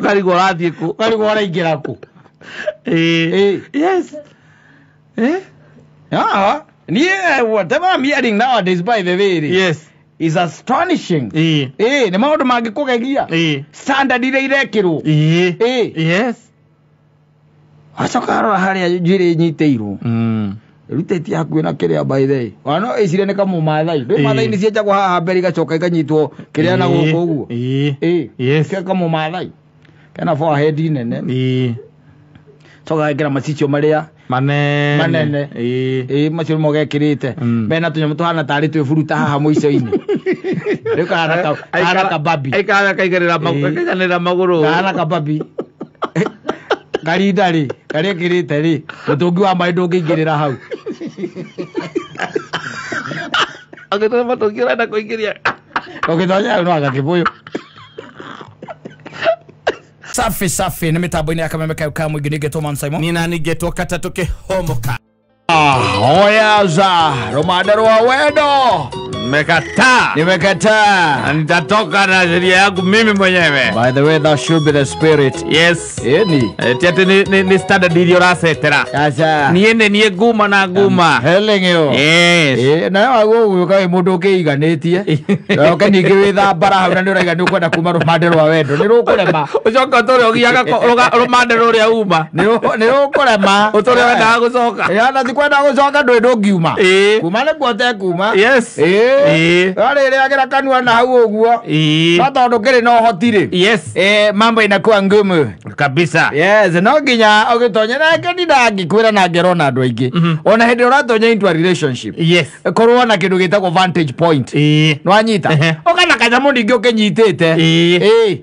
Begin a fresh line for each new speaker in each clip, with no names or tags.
Ukarigo rathie ku.
Ukarigo araingira ku.
Yes.
Whatever I'm hearing nowadays, by the way,
yes,
is astonishing. Ne maundu mangikugegia. Standard ile irekirwo.
Yes.
Acokara haria njire nyiteiru. Ruteti yaku na kiria by the way. Wano icire ne kamu mathai. Ndo mathai ni ciacha kwa haha mbere gacoka ikanyitwo kiria na guko uguo.
Yes.
Kia kamu mathai. Kana forehead nene. Coka ikira macicio maria manene macio mogekirite mena tunyamu tuhana tari twe furuta haha muico-ini riu kana kababi
aikara kaigerera maguru
kana kababi garidari kari kirite ri mutungi wa mai ndungingirira hau
agitwa mutungi urenda kuingiria
ogithonya no agakibuyu
safi ni mitambo-ini ya Kameme Kauka mwingi nigetwo Man Simon
nina nigetwo kata tukihomoka
oyaza romada rwa wendo nimekataa
nitatoka na sheria yangu mimi mwenyewe.
By the way, that should be the spirit.
Yes.
Ni
tiate ni standard dio rasetera
acha
niende nie guma na guma
telling you.
Yes.
Na wago uka mundu kiiganitie oka ningi witha bara hau na nduraiga ni ukwenda kuma romada rwa wendo ni rukurema
ucoka tore ogiaga romada ruria uma
ni rukurema
utore wenda gucoka
yana tikwenda gucoka ndungiuma kuma ni gwote kuma.
Yes.
Ari agira kanua na hau uguo no tondu kiri no hotire.
Yes.
Mambo inakuwa ngumu
kabisa.
Yes, no nginya ogitonya na kendi ndangikwira na ngerona andu aingi ona hindi uratonya into a relationship.
Yes.
Korwo na kindu gitagwo vantage point no anyita okana kanyamu ningi ukinyitite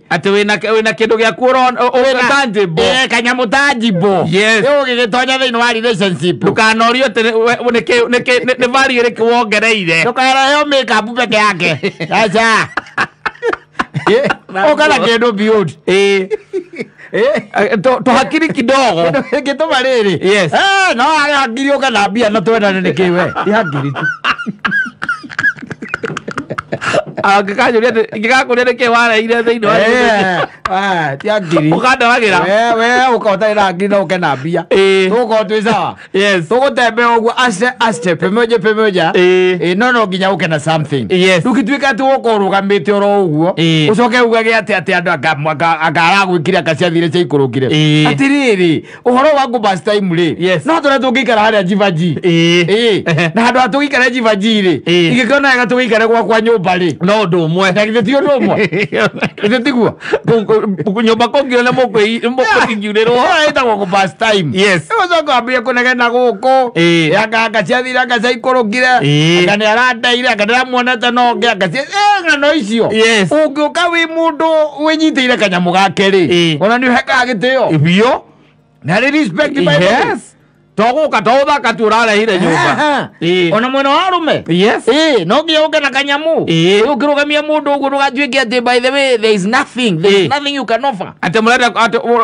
ati wina kindu gya kuona tangible
kanyamu tangible.
Yes.
Ugigitonya thiini wa relationship
ndukanorio te ne value iri kuongereire
ndukarayo makeup peke yake acha okana kindu build
to hakiri kidogo
gituma riri.
Yes.
No hakiri okana bia na twendane nikiwe hakiri tu
agikajuria ngikakuria ke wara ire thiini wa
ti hakiri
ukanda wagira
we ukota ira hakiri no ukena bia tuko twiza.
Yes.
Tugutembe uguo aste pemoja no nginya ukena something.
Yes.
Ukitwika tu ukorugamite oro uguo ucoke ugage ati andu agara gwikira kaciathire cia ikurukire atiriri uhoro wa go bus time ri no tore tungikara haria jivaji na andu atugikara jivaji ri igikona ega tugikara kwa nyumba ri
no ndumwe
na tio ndumwe tiguo
nyumba kongio na mukuyuriro
ita go bus time.
Yes.
Ucoke ambie kunegena guku anga ciathire anga cia ikurukire anga ni arandaire anga ndiramuonete no ngia anga ng'ano icio ungiuka wi mundu winyitire kanyamu gake ri ona ni heka gitio
bio
na respect by.
Yes. Toguka tothaka turarehire nyumba
ona mwena wa rume.
Yes.
No ngia uke na kanyamu ukirugamia mundu uguo ndugatuike ati by the way there is nothing you can offer
ati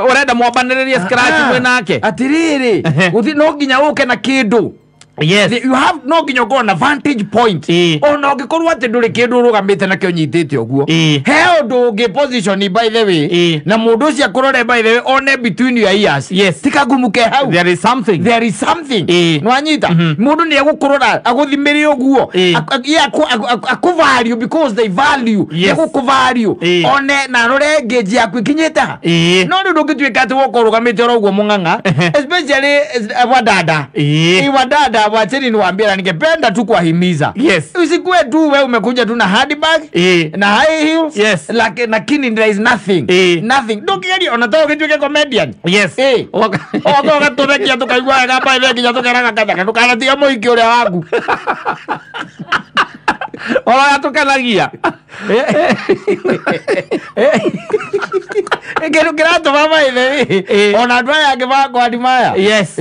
urenda mwambaniririe scratch mwenake
atiriri uthi no nginya uke na kindu.
Yes.
You have no nginya go on a vantage point ona ngikorwo ati nduri kindu rugamite na kio nyitite uguo he undu ngi position by the way na mundu ucio akurore by the way one between your ears.
Yes.
Tikagumuke hau
there is something
no anyita mundu ni agukurora aguthimiri uguo akuvalue because they value agukuvalue one na rore engage yaku ikinyite ha no ndu ngitwika ati wokorugamite oro uguo munganga especially wadada wadada wacheni niwaambia ningependa tu kuwahimiza.
Yes.
Usikue tu wewe umekuja tu na handbag na high heels.
Yes.
Lakini there is nothing. Don't get it. Unataka ukitweke comedian.
Yes.
Wakatumekia tukaigua hapa ile kinya tukaraga kadaka tukanatia moiki ule wangu.
Ola tukanagia.
Ngero kirato mama ile ona ndwa yake bako adimaya.
Yes.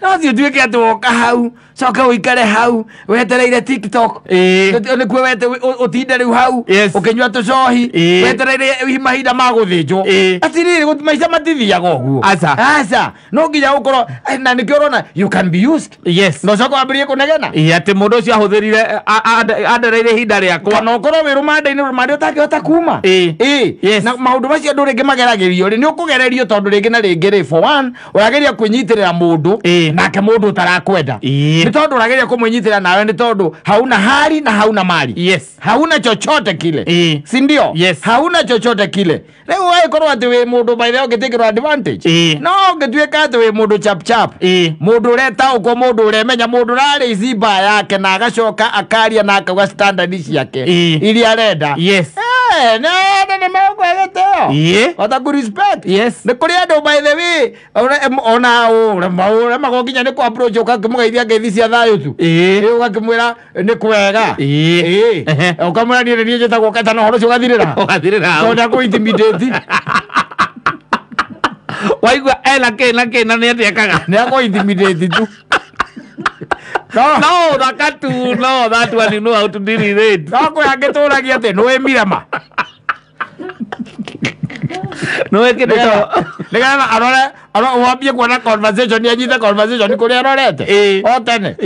No si tuweke atu hau coka uikare hau wetereire TikTok ni kwe wete utinde riu hau ukinywa tucohi wetereire mahinda maguthinjwo atiriri gutimaisha matithiaga uguo asa no nginya ukorwo na nikio rona you can be used no coka ambirie kunegena
ati mundu ucio ahuthirire andereire hinda riakwa
no korwo wi rumande-ini rumande utangihota kuma na maundu macio ndu ringi mageragerio ni ukugererio tondu ringi na ringi ri for one urageria kwinyitirira mundu nake mundu utarakwenda ni tondu urageria kumwinyitirira nawe ni tondu hauna hali na hauna mali hauna chochote kile si ndio hauna chochote kile leo wewe korwo ati we mundu by the way ugitikirwa advantage no ngituika ati we mundu chap chap mundu ureta uko mundu uremenya mundu rari iziba yake na agacoka akaria na akaga standard ciake ili arenda ne mekwegete ota ku respect ni kuri andu by the way ona magokinya ni ku approach ukakimugeithia ngeithi cia thayo tu ugakimwira ni kwega ukamwira ni ni njeta guketa no horo cio gathirira tonda ku intimidate
waigua kena ni atiekaga
ni ako intimidate tu
no that one you know how to deal with it
no ko yangeturagia te no emirama
no ekira
legana arora wambie kuona conversation yanyita conversation kuri arorete otene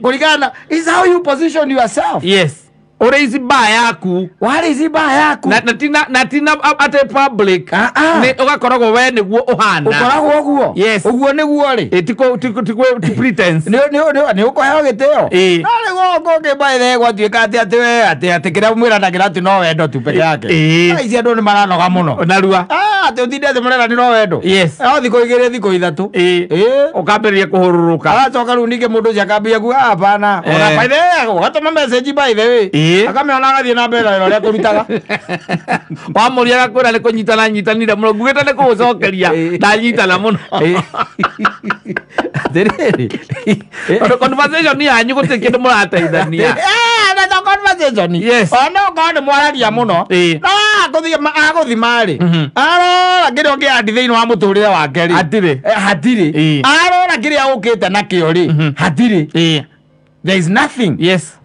kurigana is how you position yourself
ore izi ba yaku
wale izi ba yaku
na tina at public ne ugakoragwo we niguo uhana
ukoragwo guo uguo niguo ri
tiko pretense
ne ukoheo giteo nale go ke by the gwatuika ati kira mwira na kira ati no wendo tu peke yake ici andu ni maranoga muno
narua
ati utinde ati murera ni no wendo thiko igire thiko ithatu
ukamberia kuhururuka
acoka riu ninge mundu jakambia ku hapana ona by the way gatuma message by the way akameona gathie na mbere ro ria kurutaga
wamuria gakwira ni kunyitana nyitanire muno ngugite ni kucokeria ndanyitana muno
dereri
conversation yanyu gutikindu murateithania
na conversation ona ngone mwararia muno na aguthima ri arora kirio kiandi thiini wa muturire wake ri hatiri arora kiria ukite nakio ri hatiri there is nothing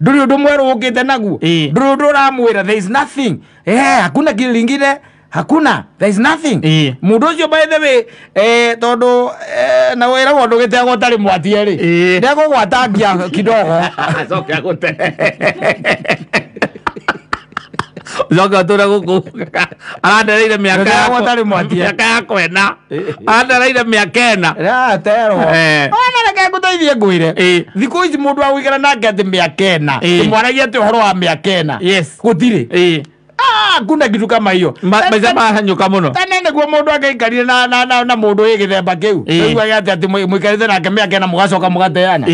nduri undu mweru ukite naguo nduri undu uramwira there is nothing hakuna kile lingine hakuna there is nothing mundu ucio by the way tondu na wira gondu gitego tari mwatie ri ndego gwatangia kidogo
coke gute zoga tora guku arandereire miaka ya kwena arandereire miaka ena
tero ona reke nguteithie ngwire thiku ici mundu awigera nake ati miaka ena mwaragia ati uhoro wa miaka ena gutiri kuna kitu kama hiyo
maica mahanyuka muno
tene niguo mundu ageikarire na mundu wi githemba kiu niguo ati muikarite nake miaka ena mugacoka mugateana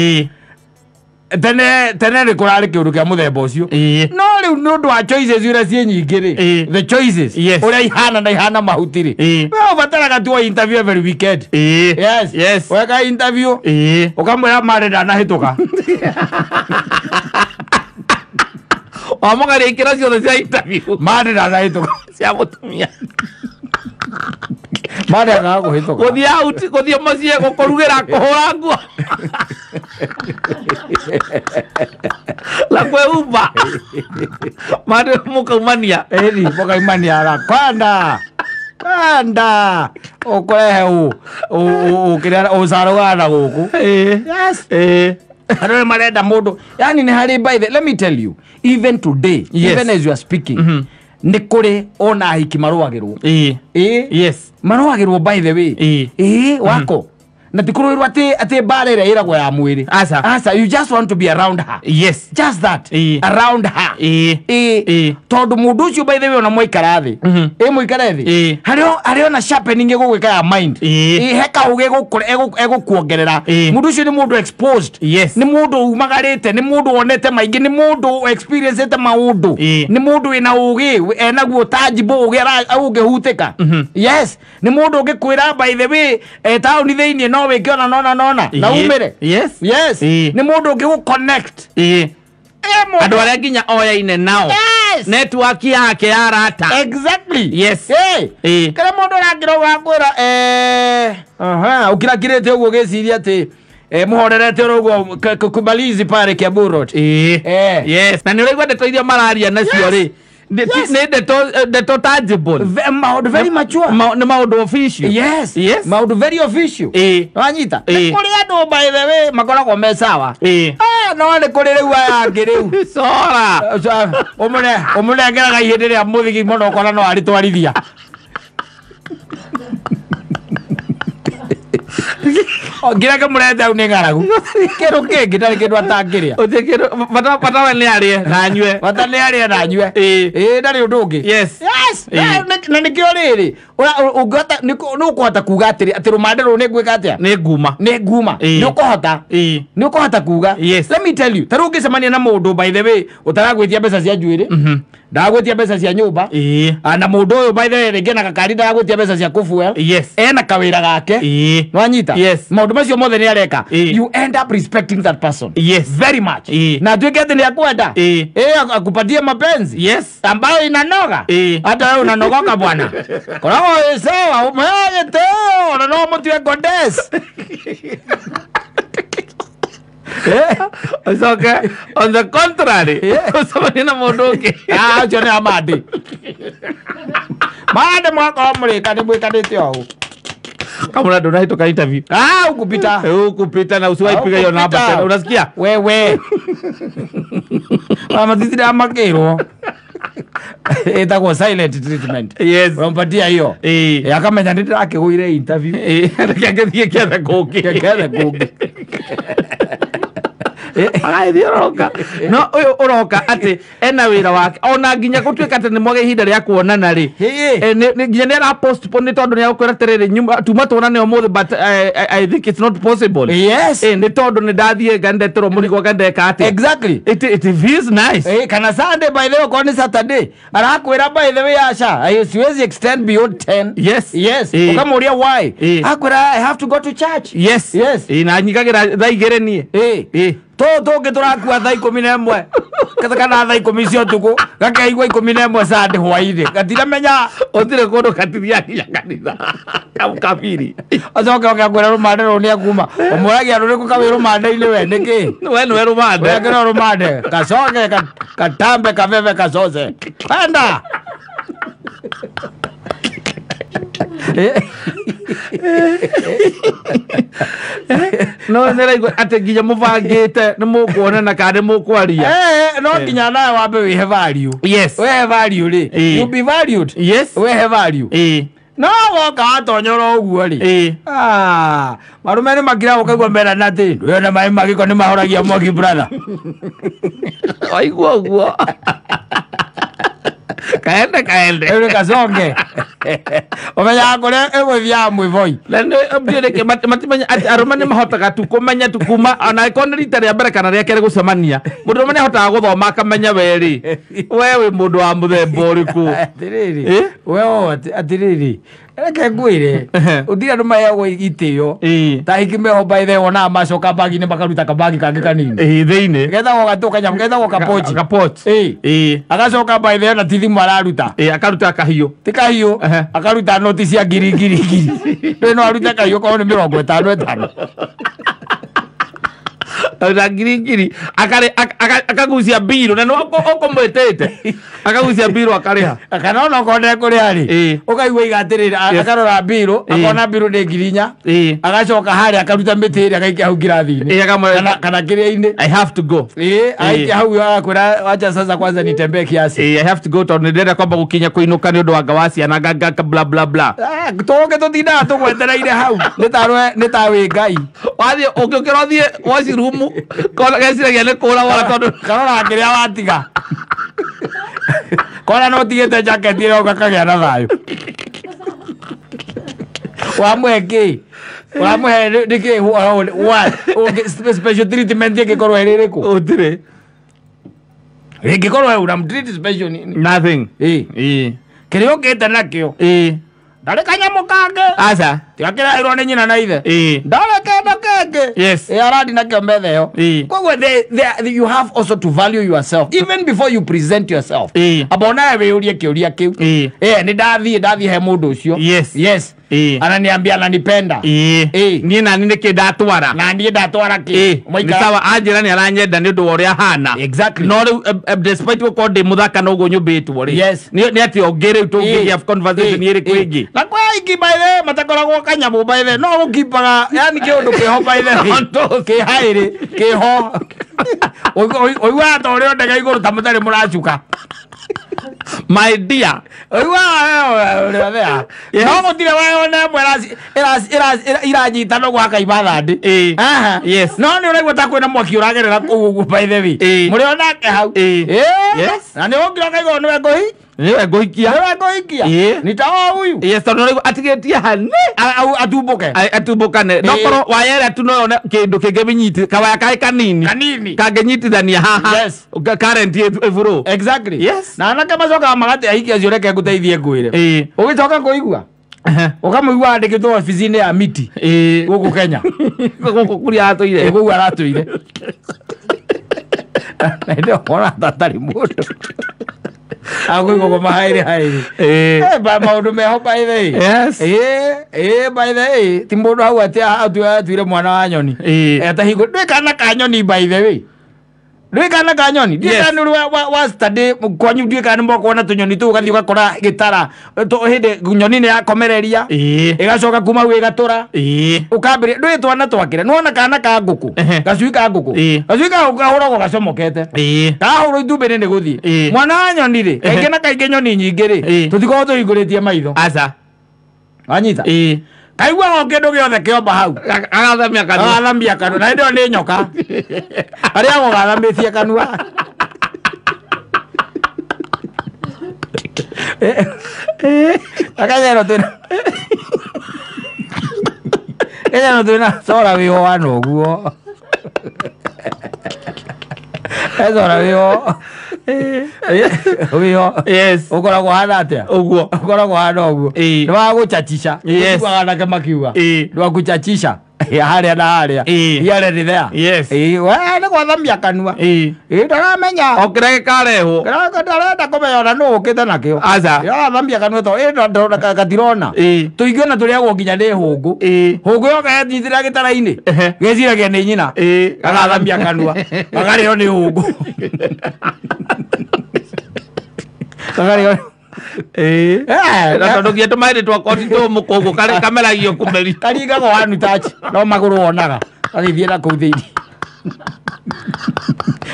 tene ri kurari kiundu kia muthemba ucio no riu ni undu wa choices uria cie nyingi ri the choices uria ihana na ihana mahuti ri we ubataraga tu interview every weekend weka interview ukamwira marenda nahituka
wamugari ikira ciothe cia interview
marenda nahituka
cia mutumia
marenda guhituka
guthie mucie gukurugira kuhura nguo la kweuba mare mukaumania
mukaumania la kwanda ukurehe ukira usaruana guku Ano marenda mundu yani ni hari by the let me tell you even today even as you are speaking ni kuri ona hiki maruagirwo maruagirwo by the way wako na tikurwirwa ati barere iragwa ya mwiri asa you just want to be around her just that around her tondu mundu ucio by the way ona moikara thi moikara thi hario na sharpening egugwika ya mind heka uge egukuongerera mundu ucio ni mundu exposed ni mundu umagarite ni mundu wonete maingi ni mundu experiencete maundu ni mundu ina ugi enaguo tangible ugi hutika ni mundu ugikwira by the way town thiini no wekiona nona na umire ni mundu ungigu connect
andu aria nginya oyaine nao network yake ya rata
exactly kira mundu rangiro wakwira ukirakirite uguo giciria ati muhorerete rogo kubalizi pare kia burot
yes na nile kwa deto idia malaria na siori ne deto tangible
very mature
maudu official
yes maudu very official wanyita kuri ando by the way makora ko mesawa no ne kuri riu aya ngiriu
sora
omule ngeraga ihinde ria muthigi mono kona no ari twarithia ngira ke murete une ngaragu kero kenge ndari kindu atangiria
utekero bata ne arie na nywe
bata ne arie na nywe ndari undu ungi
yes
na nikio riri ugata no kuhota kuga ati rumande ru ne gwika atia
ne nguma
ni kuhota kuga let me tell you taru ngisemania na mundu by the way utaragwitia mbeca cia njuiri ndagwitia mbeca cia nyumba na mundu uyu by the way rege na kakari ndagwitia mbeca cia kufuel ena kawira gake nwanyita maundu macio mothe ni areka you end up respecting that person very much na tuike ati ni akwenda akupatie mapenzi ambayo inanoga hata wewe unanogoka bwana koragwo sawa umeyete ona no mutwe goddess
it's okay on the contrary somebody na modoke
jone amadi made mwaka omrika ni bwikanite ogu
kama ndo naito ka interview ukupita na usiwahi piga hiyo namba tena unasikia
wewe mama titi da makero eta kwa silent treatment unampatia hiyo akamenya ndita akiguire interview
akagethi kiatha kuki roka no uyu uroka ati ena wira wake ona nginya gutwika ati ni mwage ihinda ria kuonana ri ni nginya ni ara postpone tondu ni akwira terere nyumba tuma tuonane umuthi but I think it's not possible ni tondu ni ndathie ngandetero murigo ngandeka ati
exactly
it feels nice
kana Sunday by the way kwa ni Saturday arakwira by the way asha siwezi extend beyond 10 yes ukamuria why akwira I have to go to church
na nyigagira thaigere nie
Toto turakuwa thaa 11 kana thaa 10 cio tuku gakaigwa 11 Sunday hwaire gatira menya
otire kodo katiria ya kanitha kafiri
azoka okakwira rumande roni akuma omuragia ruri kawe rumande ile we niki
we rumande
we ngero rumande kasoge katambe kaveve kasoze panda
no neraigwa ate nginya muvangite ni mukuonana kana mukwaria
no nginya nawe wambe we have value we have value ri you be valued we have value no woka atonyoro uguo ri marume ni magira ukaigwa mbera na ti we na mai magiko ni mahoragia mogi brother
aigua uguo kaende
ere kasonge omenya kore ewe vya mwivoi
lende abdire ke matimanya arumane mahotaga tu kumenya tu kuma ona ikone rita ria mbere kana ria kere gucemania mundu mane hotaga guthoma akamenya weri wewe mundu wa muthemba uriku
atiriri wewe atiriri eke ngwire uthira numa yago itio ta hikimeho by the ona macoka bagi ni bakaruta kabagi kangi kanini
thiini
getha gogatuka nyam getha
gokapochi
agacoka by the na tithi mararuta
akaruta kahiyo
tikahiyo akaruta noti cia ngiri no aruta kahiyo kwa ni 55
ngiri akagucia biro na no okomwetete akagucia biro akariha
akanona konde kuri ari ukaigwa igatirira akarora biro akona biro ni ngirinya agacoka hari akaruta mitiri akaikia hau kirathini kana kiria-ini
I have to go
aikia hau akwira wacha sasa kwanza nitembee kiasi
I have to go to ndenda kwamba gukinya kuinuka ni undu wa ngawasi na gaga bla bla bla
toke tutinda tugwetereire hau nitawe ngai
wathi ukikira thie wasi rumu kona gesiragia ni kura wala tondu
karora kiria watiga kona no tigete jacket ire ukakagea na thayo wamweki wamwe ndiki what special treatment yake korwa irire ku
utire
korwa una treat special
nothing
kirio kete nakio ndare kanyamo kange
asa
tiakira irone nyina na ithe ndare kenge aradi nakio metheo kogwe you have also to value yourself even before you present yourself abona we urie kiuria kiu ni ndathie he mundu ucio yes ananiambia ananipenda
ni na nini kidatwara
na ndiye ndatwara ki
ni sawa Angela ni aranyenda ni ndu uria hana
exactly
no despite ko de muthaka no go nyumbitwo ri ni ati ongere to give conversation iri kwingi
na kwa iki by the matakoragwo kanyamu by the no ukipaga yani kiundu kiho by the ki hairi kiho oiwa to ri ondega iguru tamutari murachuka
my dear
oiwa ria no mutire waone mwerasi iranyita no gwaka ibathandi
yes
no ni uraigwa ta kwina mwaki uragerera kugu by the way muri onake hau yes na ni ongira kaigo ni wegohi
niwe ngoikia
nitaoa huyu
yes tondu atigetie hane atumbukane nokoro wayera tu no kindu kingebinyiti kawaya kai kanini kangenyitithania haha current evuro
exactly yes na anake macoka magate ahiki acio reke nguteithie ngwire ugicoka kuigua ukamuigua andikitwo ofici-ini ya miti guku Kenya
guku kuria atuire
guku aratuire ndio ona tatari mundu aguiko ko mahairi ba maundu meho by the way
yes
by the way timbodo hau atia atuire mwana wa nyoni atahigo ndikana kanyoni by the way ndikana kanyoni ndikana wa study kwanyu ndikana mboko na tunyoni tu gathi ugakora gitara to hinde nyoni ni yakomereria igacoka kuma wi gatura ukambire ndwitwana twakire nona kana ka nguku gacui ka nguku gahuragwo gacomokete kahuru itumbire ni guthie mwana wa nyoni ri kaingĩ na kaingĩ nyoni nyingĩ ri tutikorwo tuhingũrĩtie maitho
aca
anyita kaigua o kindu giothe kiomba hau agathamia kanua na ndio ni nyoka aria go gathamitie kanua akanyero tuna sora wiho wano guo ezora wiho wiho
yes
ukoragwo hana atia
uguo
ukoragwo hana uguo ni wa guchachisha ugaga na makiuga ni wa guchachisha haria na haria hiare ni there
yes
we ni gwathambia kanua ndaramenya
okire gikareho
ndarenda kumenya no ukite nakio
aca
thambia kanua to gatirona tuingiona turiagwo nginya ni hungu hungu yo gethithira gitara-ini geciragia ni nyina gagathambia kanua gagario ni hungu gagario
na tondu gietu mairi twakoti tu mukungu kari kameragio kumeri
karingago wanu touch no maguru onaga agithie na kuu thiini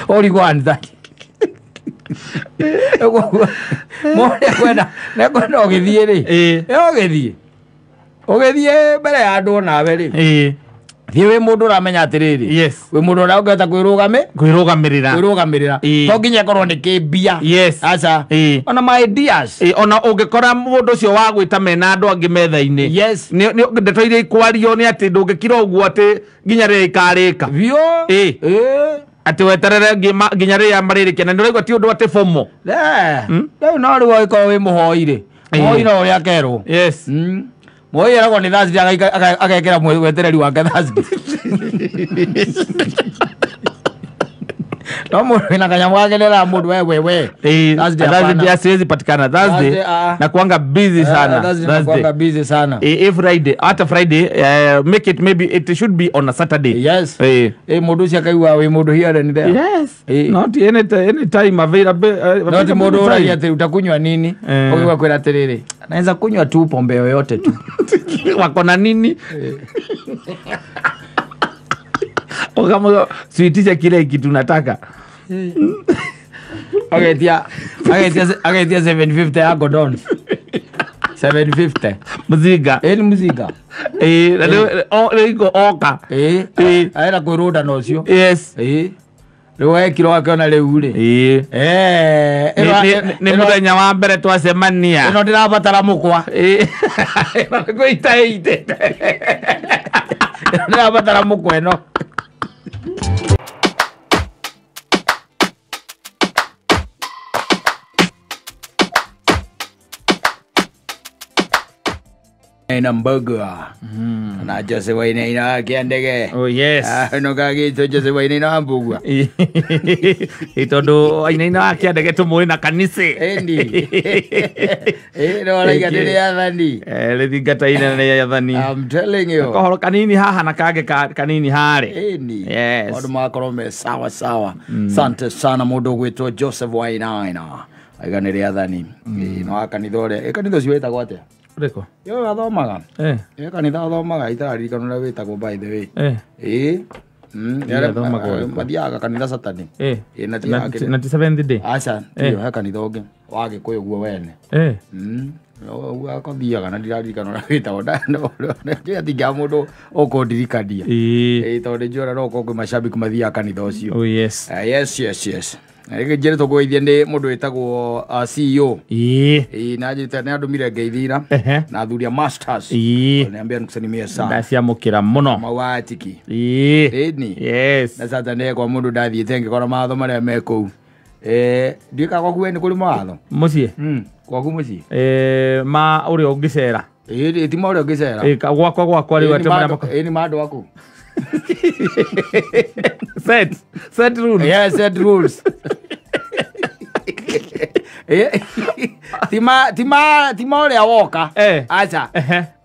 origo wanu touch mone kwenda ne kwenda ogithie ri ogithie mbere ya andu onawe ri thie wi mundu uramenya atiriri
yes
wi mundu urageta
kwirugamirira
to nginya korwo ni kimbia
yes
aca ona my ideas
ona ungikora mundu ucio wa gwita mena andu angi metha-ini
yes
ndeto iria ikwario ni ati ndungikira uguo ati nginya ri ikarika
bio
ati weterere nginya ri amaririkia na ndiraigua ti undu ati fomo
riu no riu oikorwo wi muhoi-ri muhoi no uria akerwo
yes
moi eragwo ni Thursday agekera mwetereri wake Thursday no mundu wina kanyamu gake nera mundu we
Thursday siwezi patikana Thursday na kuanga busy sana
Thursday busy sana
Friday after Friday make it maybe it should be on a Saturday
yes mundu cia kaigua we mundu here ni there
yes not any time available
not mundu uragia ati utakunywa nini ukiwa kwira tiriri naweza kunywa tu pombe yoyote tu
wako na nini Okamo suitisha kile kitu nataka.
Agetia 750 ya Godon. 750
muziga
ni muziga
iko oka
aera kuruda nocio
yes
riwe kiro wake ona riu ri
ni muthenya wa mbere twacemania
ino ndirabatara mukwa
gwitaite
ndirabatara mukwa ino ina mboga na Jose Wainaina kiandege.
Oh yes.
No kage to Jose Wainaina mboga.
Itondo Wainaina kiandege tumwe na kanise.
Endi. No like adere yathani.
Le thingata ina ya yathani.
I'm telling you.
Kohoro kanini haha na kage kanini hare.
Endi.
Yes.
Odo makorome sawa sawa. Sante sana mundu gwitwo Joseph Wainaina. Aiganire yathani. No akanithore. Kanitho ciweta gwate.
Reko.
Yo athomaga. Kanitha athomaga itararikana na witagwo by the way. Mathiaga kanitha Saturday. Na
7th day.
Acha, yo kanitha ungi wage kuyo guo wene. Ugu akothiaga na ndirarikana na witagwo ndano. Ndiga mundu ukundirikania. Tondu njora no kokwe mashabiki mathiaga kanitha ucio.
Oh yes.
Yes. Njere tũgũithie nĩ mũndũ wĩtagwo CEO na njĩte nĩ andũ mire ngeithira na athuri a masters niambia nikusalimia sana
ndaciamũkĩra mũno
mawatiki
yes
na sasa nĩ kwa mũndũ ndathiĩte ngĩkora mawatho marĩa me kũu ndiĩka gwaku we nĩ kũrĩ mawatho
mũciĩ
gwaku mũciĩ
ma ũrĩa ũngĩcera
ti ma ũrĩa ũngĩcera
gwakwa rĩu atĩ marĩa
nĩ ma andũ aku
set rules.
Yeah, set rules. Tima oria woka. Acha.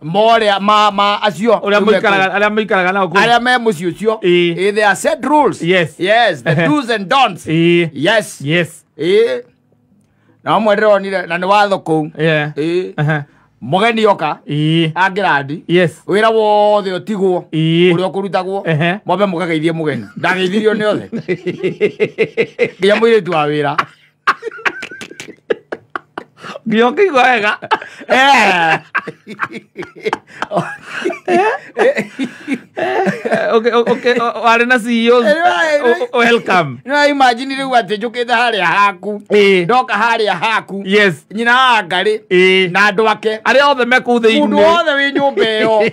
Moria ma acio.
Oria muikaraga na
ku. Aria me mucio cio. They are set rules.
Yes.
The do's and don'ts. Yes. Na mwendero ni na ni watho ku. Mogeni yoka angirandi wira wothe otigwo uria kurutagwo mobe mugageithie mugeni ndageithirio ni othe nginya muiritu wa wira
gioka igwega okay wale na CEOs welcome
no imagine riu ati njukite haria haku ndoka haria haku
yes
nyina ngari na andu ake
aria othe mekuthe
mundu othe wi nyumba iyo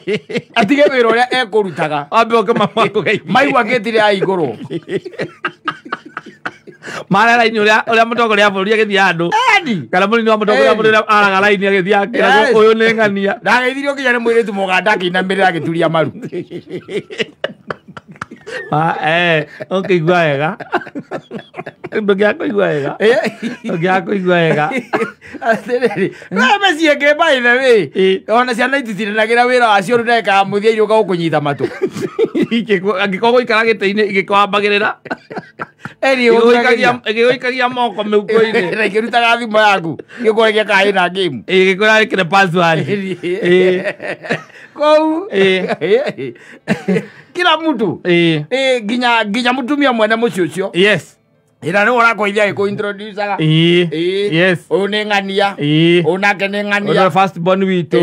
atige wira uria ekurutaga
ambe oke mamakugeithia
maigua ngitire ya iguru
mara raini uria mutongoria bũrũri agĩthia andũ kana mũnini wa mutongoria bũrũri araga raini agĩthia akĩra ũyũ nĩ ng'ania
ndageithirio nginya nĩ mũirĩtu mũganda akĩinamĩrĩra agĩturia maru
ũkĩigua wega ndũngĩakũigua wega ndũngĩakũigua wega
mecienge by the way ona ciana ititinanagĩra wĩra wacio rĩu ndekaga mũthia irũka gũkũnyita matũ
angĩkorwo gũikara gĩtĩ-inĩ igĩkwambagĩrĩra ĩgĩgũikagia moko mĩhuko-inĩ
na ikĩrutaga thimũ yaku gĩkũrekia kaĩ na game
ĩgĩkwĩra ĩkĩre password
kou kila mtu nginya mutumia mwene mũciĩ ũcio
yes
ira nĩ ũrakoithia gĩkũ-introducaga
yes
ũyũ nĩ ng'ania ũyũ nake nĩ ng'ania
first born witũ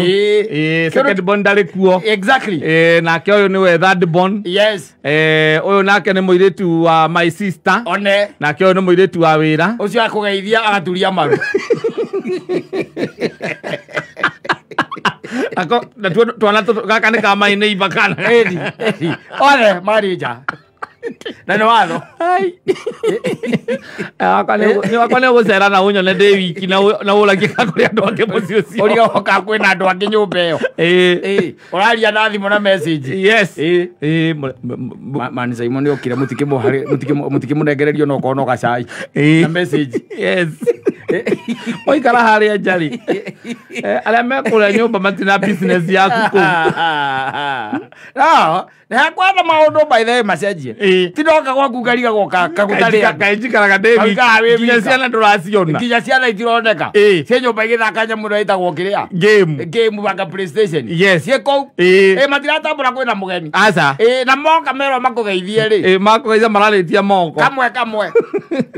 second born ndarĩ kuo
exactly
nake ũyũ nĩwe third born
yes
ũyũ nake nĩ mũirĩtu wa my sister
one
nake ũyũ nĩ mũirĩtu wa wĩra
ũcio akũgeithia agaturia maru
ako twana gaka nĩ kama nĩ ibakana
one marija na nĩ watho
wakwa nĩ ũgũcera na ũnyone ndĩ wiki na ũragĩka kũrĩ andũ angĩ mũciĩ ũcio
ũrigoka kwĩna andũ angĩ nyũmba ĩyo ũraria na thimũ na message
yes
Man Simon nĩ okire mũtikĩmũnengererio no korwo no gacai na message
yes moikara harĩa njari arĩa mekũrĩa nyũmba matina business yaku kũu
nĩ hakwenda maũndũ by the way macenjie ti ndoka gwaku ngariga goka kagũtarĩ
kainjikaraga ndĩ wiki nginya ciana ndũraciona
nginya ciana itironeka cia nyũmba igĩthaka nyamũ ĩrĩa ĩtagwo kĩrĩa game banga PlayStation ciĩ kũu matiratambũra kwĩna mũgeni
aca
na moka merwo makũgeithie rĩ
makũgeithia mararĩtia moko
kamwe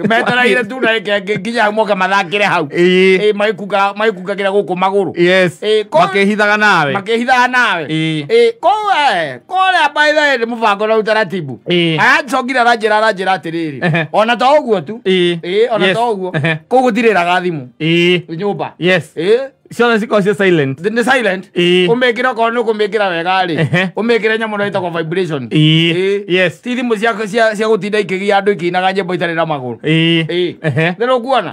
metereire tu na nginya moke mathakĩre hau maikungagĩra gũkũ magũrũ
makĩhithaga nawe
kũrĩa by the way nĩ mũbango na ũtaratibu acokire aranjĩra atĩrĩrĩ ona to ũguo tu ona to ũguo kũu gũtirĩraga thimũ nyũmba
ciothe cikorwo silent
ni silent umekira ko no kumekira wega ri umekira nyamu no itako vibration
yes
ti thimu cia gutinda ikigia andu ikinaga nyimbo itari na maguru ndero kuona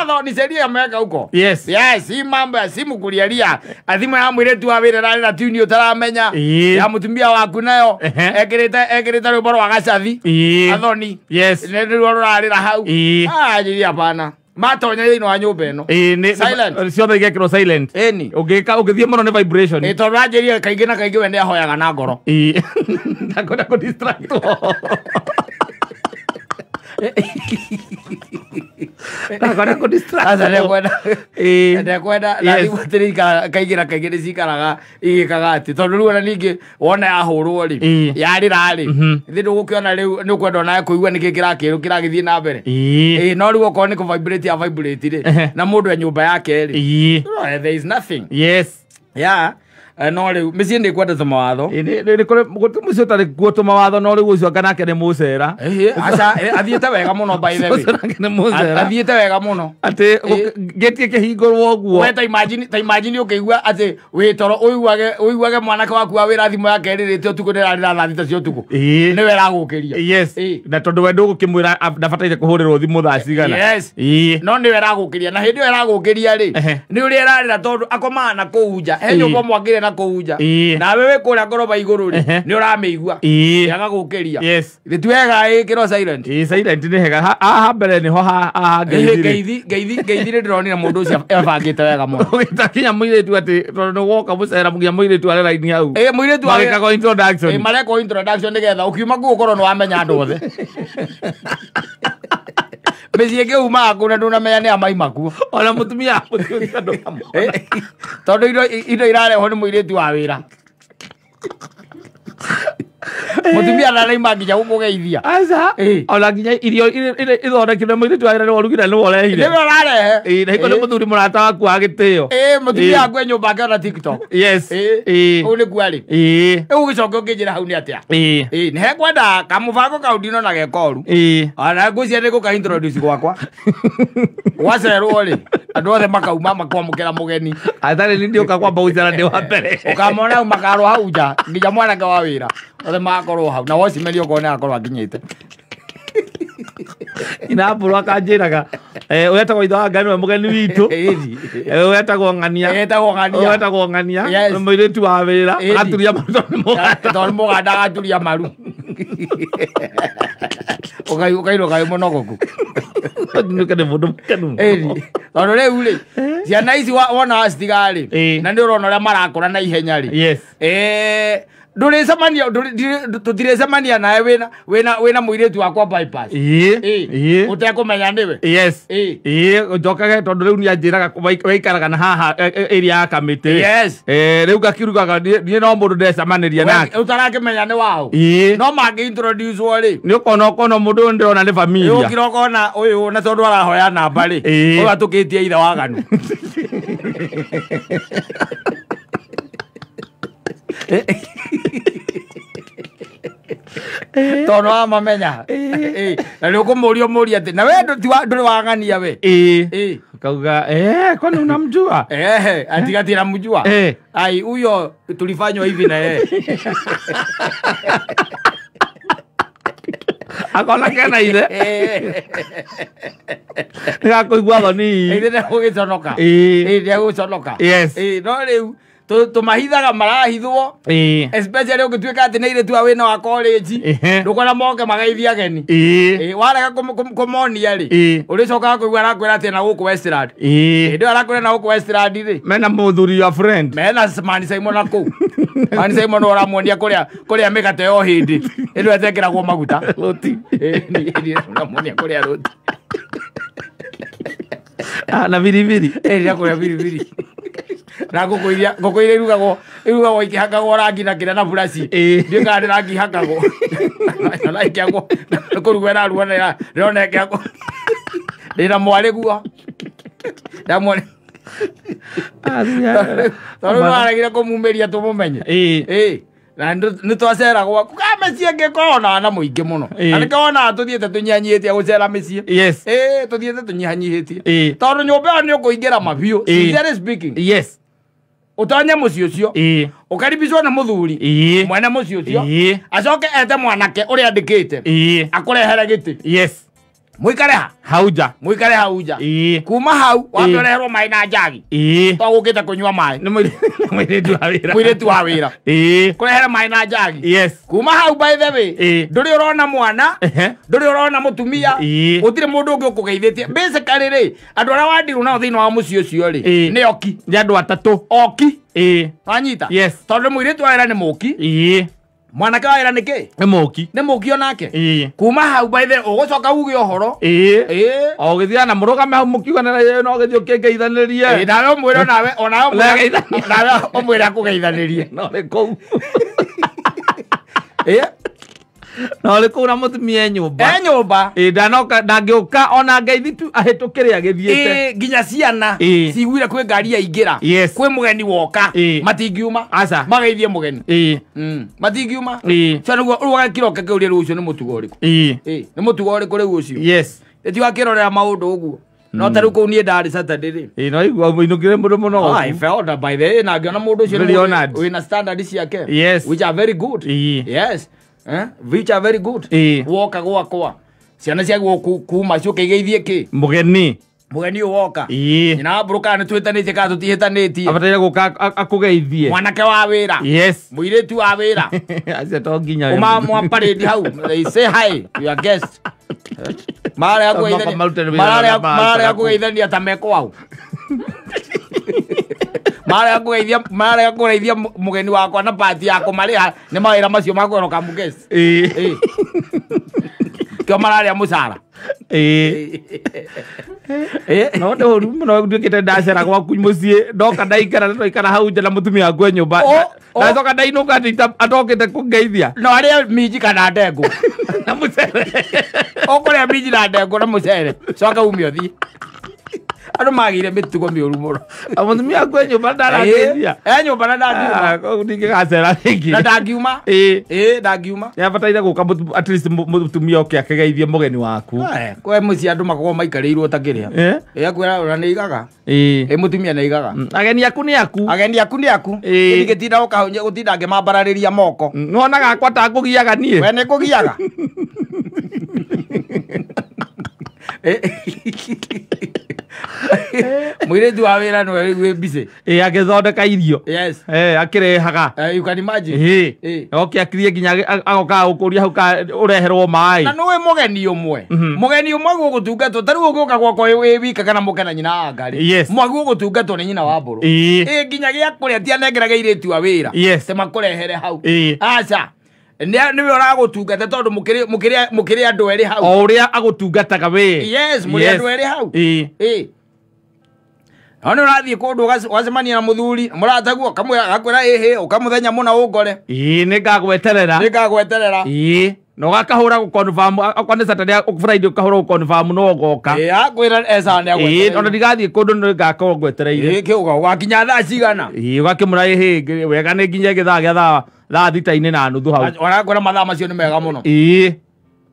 no ni seria ameka huko
yes
hii mambo ya simu kulialia athimu ya mwiretu wa wira rari na tuni utaramenya ya mutumia waku nayo ekirita rwimbo rwa gacathi athoni
yes
ndio rurarira hau njiri hapana matonya ino wa nyumba ino silent
ciothe igekirwo silent
eni
ugithie muno ni vibration
to ranjiri kaingi na kaingi wende ahoyaga na ngoro
ndakwenda ku distract ndakwenda ku distract
asa ndekwenda na thimutiri kaingira kaingiri cikaraga igikaga ati tondu riu ona ningi wona yahurwo ri yarira ri thi ndugukiona riu ni kwenda naye kuigua niki kiragithie na mbere no riu okorwo ni ku vibrate ya vibrate ri na mundu e nyumba yake ri there is nothing
yes
no riu micie ndi kwenda tuma watho
ni kore mucio tari kuo tuma watho no riu ucio kanake ni mucera
acha athiete wega muno by the way athiete wega muno
ati getie kihingurwo guo
we ta imagine ukigua ati we toro uiguage mwanake waku wa wira thimo yake ririte utuku ndirarira thita cio utuku ni wera gukiria
yes na tondu we ndugukimwira ndabataire kuhurirwo thimu thaa cigana
yes no ni wera gukiria na hindi wera gukiria ri ni uri irarira tondu akomaga na kuunja he nyumba mwakire na kuunja na wewe kuria ngoroba iguru ri ni urameigua yaga gukiria
yes
gitwega ikiro silent
silent ni hega ha mbere ni ho ha
ngeithi ndironira mundu ucio ebangite wega muno
ugitakinya muiretu ati tondu woka mucera mugia muiretu ari raini hau
muiretu
mareka introduction
mareka introduction nigetha ukiuma gukorwo ni wamenya andu othe mezi ke uma kuna nduna menya ni amai maku
ona mutumia
tondu indo irare ho ni muiretu wa wira mutumia na ima nginya gukugeithia
aca ona nginya irio ithondekire muiretu wa wira ni worugire ni worehire
ni worarehe
na iko ni muthuri murata waku wa gitio
mutumia ngwe nyumba yake ona TikTok
yes
u ni kwari ugicoka ukijira hau ni atia ni he kwenda kamubango kaudino na gekoru ana ngucia ni guka introduce gwakwa wacerwo ri andu othe makauma makwamukira mugeni
atari ni ndioka kwamba ucara ndi wa mbere
ukamona makarwo hau nja nginya mwanake wa wira othe makorwo hau na wocimeri ukone akorwo akinyite
inapurwa kanjiraga wetagwo itho wa ngani we mugeni witu wetagwo ng'ania muiretu wa wira agaturia maru
tondu muganda agaturia maru ukairuka munogoku
nukene mundu mukenu
tondu riu ri ciana ici wona citiga ri na ndi urona uria marakura na ihenya ri
yes
tutirecemania nawe wina muiretu wakwa bypass utekumenya niwe
yes njokage tondu riu nianjiraga waikaraga na haha area ya kamiti
yes
riu ngakirugaga nie no mundu ndecemaniria nake
utarakimenya ni wao no mangi introduce ri
ni ukona mundu ndirona ni familia
ukira ukona uyu na tondu arahoya namba ri uyu atukitie ithe waganu tondu amamenya na riu kumuria muria ati na we nduri wang'ania we
kauga kwani unamjua
atigati namjua ai huyo tulifanywa hivi na yeye
akona kena ithe nigakuigua thoni
ithe nigugiconoka nigugiconoka
yes
no riu tumahithaga marahithwo especially ugituika ati ni iretu wina wa college ndukona moke magaithia ageni warega kumonia ri uricoka kuigua arakwira ati na guku Westland ndio arakwira na guku Westland ri
mena muthuri your friend
mena Mani Simon aku Mani Simon uramuonia kuria migate yo hindi ndio atekiragwo maguta
roti
ni uramuonia kuria roti
na biribiri
ndio kuria biribiri na ngokoire irugagwo ikihakagwo rangi na kira na buraci ndika ndi rangi hakagwo na ikiagwo kurugwa na ruona rona ikiagwo ndina mwari guo ndamwone tondu naragira kumumeria tumumenye na nä twacera gwaku ka mä ciä ngä korona na må ingä må no na nä kona tå thiä te tå nyihanyihä tie gå cera mä ciä tå thiä te tå nyihanyihä tie tondå nyå mba ä yo nä å kå ingä ra mabiå å tonye må ciä å cio å karibicwo nä må thuri mwene må ciä å cio acoke ete mwanake å rä a andä kä te akå rehere gä tä muikare ha
hauja
kuma hau wambe reherwo mai na njagi to gukite kunywa mai
ni
mwiritu wa wira kurehere mai na njagi kuma hau by the way nduri urona mwana nduri urona mutumia utire mundu ungi ukugeithitie basically ri andu ara wandiru nao thiini wa muci ucio ri ni oki
ni andu atatu
oki wanyita tondu mwiritu wa wira ni muki mwanake wa wira niki
ni muki
onake kuma hau by the ugucoka uge uhoro
o githia na murugame hau mukiuganira no githio kingeithanirie
nawe umwira nawe umwira kugeithanirie
no ri kou no ri kou na mutumia nyumba ndanoka ndangiuka ona ngeithi tu ahitukire agithiete
nginya ciana ciguire kwi ngari yaingira kwi mugeni woka matingiuma mageithie mugeni matingiuma cio niguo rugakira oke kiuria rucio ni mutugo uriku ni mutugo uriku riu ucio itiwakirorera maundu uguo no taru kou nie ndari Saturday ri
no igua inukire mundu muno
I felt that by the way na ngiona mundu ucio wina standard ciake which are very good which are very good woka gwakwa ciana ciaguo kuma cio kigeithie ki
mugeni
woka nyina mbruka ni twitanitie ka tutihitanitie
abataire guka akugeithie
mwanake wa wira muiritu wa wira
acia to nginya
uma mwaparedi hau they say hi your guest mara ya kugeithania ta meko hau mara ya kugeithia mugeni wakwa na party yako mariha ni mawira macio makworoka mugesi kio mararia mucara
no ndu ru muno ndukite ndacera gwaku mucii ndoka ndaikara ndoikara hau nja na mutumia wakwa nyumba ndacoka ndainuka atokite kungeithia
no aria minji kana ndengu
na mucere
okuria minji na ndengu na mucere coka umio thi andu magire mitugo miuru muno
mutumia wakwa nyumba ndarageithia
nyumba na ndangiuma
ndingigacera ringi
na ndangiuma ndangiuma
yabataire guka at least mutumia oke akegeithie mugeni waku
kwe muci andu makorwo maikarirwo takiria akwira ora ni igaga mutumia ni igaga
ageni aku ni aku
ndigitinda ukahunye gutinda ngimambarariria moko
nona gakwa ta kugiaga nie
we ni kugiaga mwiritu wa wira no we busy
agithondeka irio akirehaga
you can imagine
oke akirie nginya agoka ukuria hau ka ureherwo mai
na no we mugeni umwe gwo gutungatwo taru uguka gwako we wika kana mukena nyina wa ngari mwagu gutungatwo ni nyina wa mburu nginya gia kuria tia nengeraga iritu wa wira te makurehere hau aca niwe uragutungata tondu mukiri andu eri hau
o uria agutungataga we
muri andu eri hau Ano urathie kundu wacemania na muthuri murataguo gakwira ukamuthenya muna ungore
ni ngagweterera no gakahura gu confirm akone Saturday Friday ukahura gu confirm no goka
akwira esa ni agweterera
ona ndigathie kundu no ngakoro gwetereire
kiuga wakinya thaa cigana
ugakimura wega ni nginya githaa gya thaa thita-ini na nuthu hau
orakwira mathaa macio ni mega muno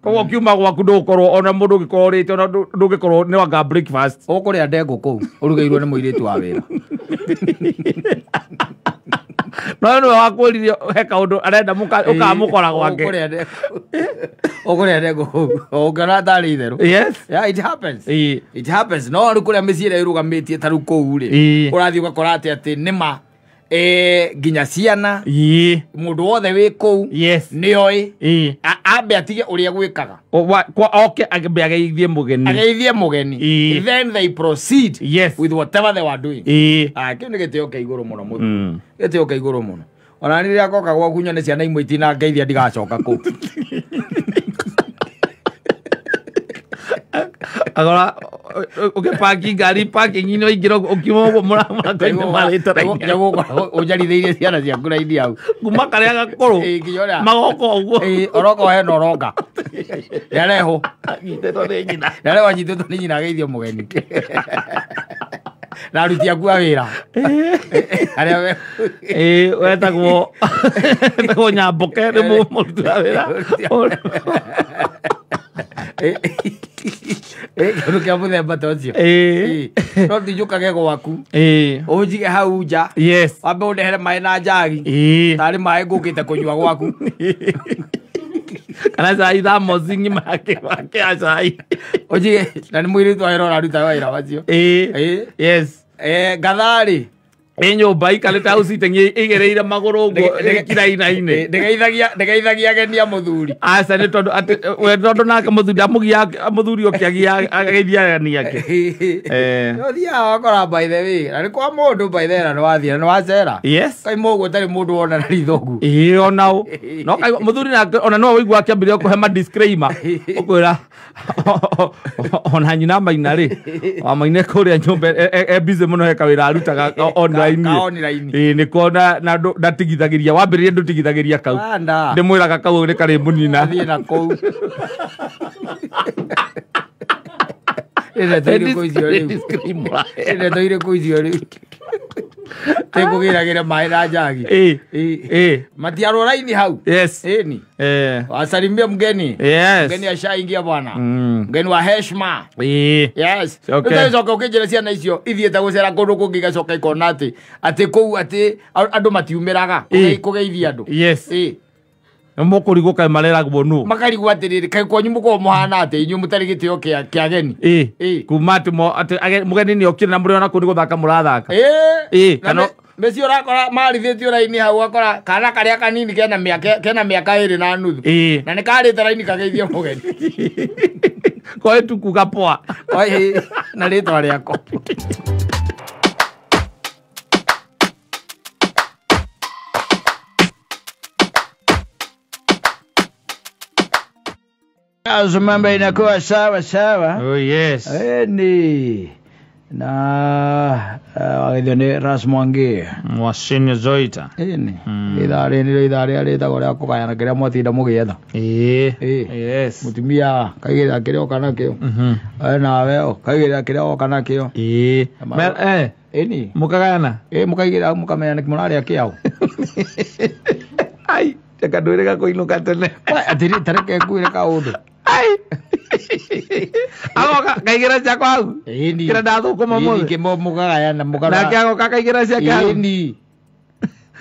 koguo kiuma gwaku ndukorwo ona mundu ngikorwo rite ona ndugikorwo ni wanga breakfast
ukuria ndengu kou urugeirwo ni muiritu wa wira
no no wakwiririo he kaundu arenda ukamukora gwake
ukuria ndengu ukana tari itheru it happens no rukuria miciire irugamitie taru kou ri urathie ugakora ati nima nginya ciana mundu wothe wi kou ni oi ambe atige uria gwikaga
oke ambe ageithie mugeni
then they proceed with whatever they were doing kiu ni gitio kia iguru muno muno gitio kia iguru muno ona riria goka gwaku nyone ciana imwe itina ngeithia ndigacoka kou
agora ukipaki ngari parking ino ingiro ukimo uguo murakoine maritaraine
jago ujarithiirie ciana ciaku raidi hau
kuma karia gakuru magoko uguo
oroko he no roga yareho anyititwo ni nyina geithio mugeni na ruti akua wira aria
wetagwo wetagwo Nyamboke ni muruti wa wira
Rukia muthemba ta ucio no thinyukage gwaku unjige hau nja wambe undehere mai na njagi tari mai ngukite kunyua gwaku
kana cai thamocingi make acai
unjige na ni mwiritu aira uraruta wira wacio ngathari
nyumba ikarite hau citeng'i igereire maguru uguo kiraina-ini
ndegeithagia agenia muthuri
aca ni tondu ati we tondu nake muthuri ukiagia ageithiania ke
thia wakora by the way na ni kwa mundu by the way ni wathia ni wacera kai muguo tari mundu wona na rithogu
onao no kai muthuri nake ona no wigua akiambiria kuhe ma disclaimer ukwira ona nyina maina ri wa maine kuria nyumba busy muno he kawira arutaga online ni kona na ndatigithagiria wambiririe ndutigithagiria kau ndimwiraga kau ni kari munina
thie na kou ene toire kuizio riu tekugiragira mai na njagi matiaro raini hau ni wasalimia mgeni mgeni ashaingia bwana mgeni wa heshima ukacoka ukijira ciana icio ithiete gucera kundu kungi gacoka ikona ati kou ati andu matiumiraga kugeithia andu
mukurigo kai mareragwo nu
makarigwo atiriri kai kwanyu muko muhana ati inyu mutari gitio kia ageni
kuma ati mugeni ni okire na muri ona kundi guthaka murathaka
kana meci urakora marithitio raini hau akora kana karia kanini kena miaka 2 na nuthu na ni karite raini kageithia mugeni
kwa tu kugapoa
na ritwa riako Azumamba inakuwa sawa sawa. Ni na wagithio Ras Mwangi
Mwasini Zoita
ni idari arita goria kugayana kiria mwatinda mugietha mutumia kaigira kiria okana kio nawe kaigira kiria okana kio
ni mukagayana
mukaigira mukamenya kimuraria kiao
ai tekadwire gakuinuka tene
atiri tareke kuire kaundu
agoka kaigira chako hau kira ndathukuma muthi
kimo mugayana
na kiagoka kaigira ciake hau
ni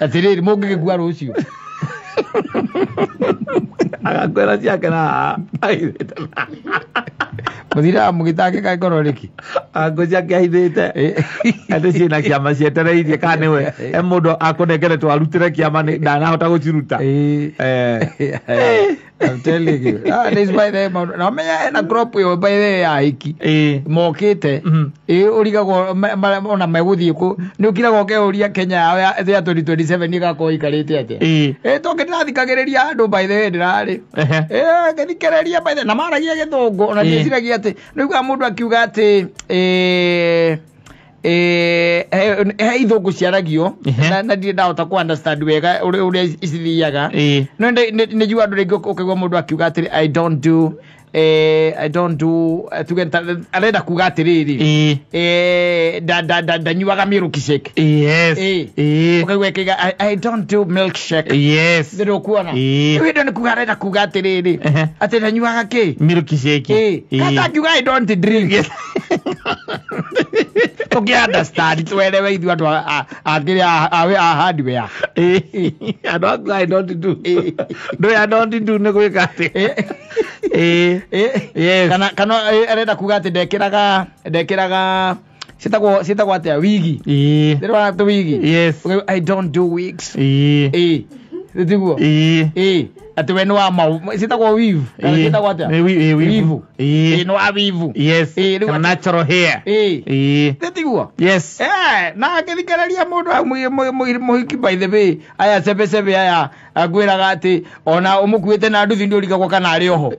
atiri mungigua rucio
agakwera ciake na
muthira mugitake kai kororiki
ago ciake aithite ati cina kiama cietereirie kana niwe mundu akunengeretwo arutire kiama ndanahota guciruta I'm telling you. This by the no me na crop yo by the aiki. Mokite. Urigago ona meguthie ku. Ni ukirago ke uria Kenya ya 2027 ni gako ikarite ate. To ke ndathikagereria andu by the ndirari. Ngithikereria by the na maragia githungu na ndiciragia ate. Ni kwa mundu akiuga ate ithungu ciaragio na ndire ndahota ku understand wega uria icithiaga no nä njua andå rä ukigwa må ndå akiuga atä I don't do arenda kuga atä rä rä ndanyuaga milkshake ukaigua kä I don't do milkshake ndä rä kuona wä nä kuga arenda kuga atä rä rä atä ndanyuaga kä milkshake
kata akiuga I don't drink okay understand twerewe ithu andu akiri a hardware
I don't do I don't do ne gwika ati
kana arenda kuga ati ndekiraga sitagwo atia wigi ndirwa tu wigi I don't do wigs ndiguo ati we no wa mau sitagwo weave kana sitagwo atia weave no wa weave
kana natural hair
ndiguo na akithikararia mundu muhiki by the way aya sebe aya agwiraga ati ona umukuite na nduthi ndi urigagwo kana ari oho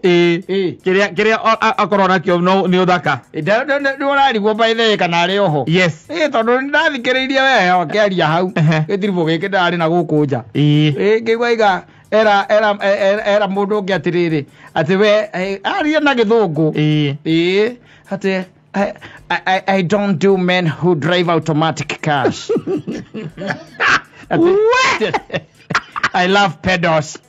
kiria akorona kio no ni uthaka
ndi urarigwo by the way kana ari oho tondu ndathikiriirie we akiaria hau gitiribo giki ndari na guku nja ngigwa iga era mundu ungi atiriri ati we aria na githungu ati I don't do men who drive automatic cars. I love pedals.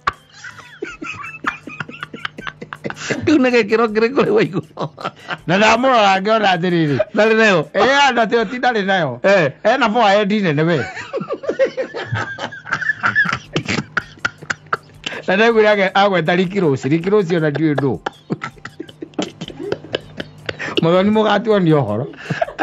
Kunenge kiro kule waigu.
Na ndamuro angiona atiriri.
Ndari nayo.
Ndate otindari nayo. Na fo ayedine newe. Na ndagwira yake agweta likirosi ona ndiwe ndo. Mwathani mugatuo ni ohoro.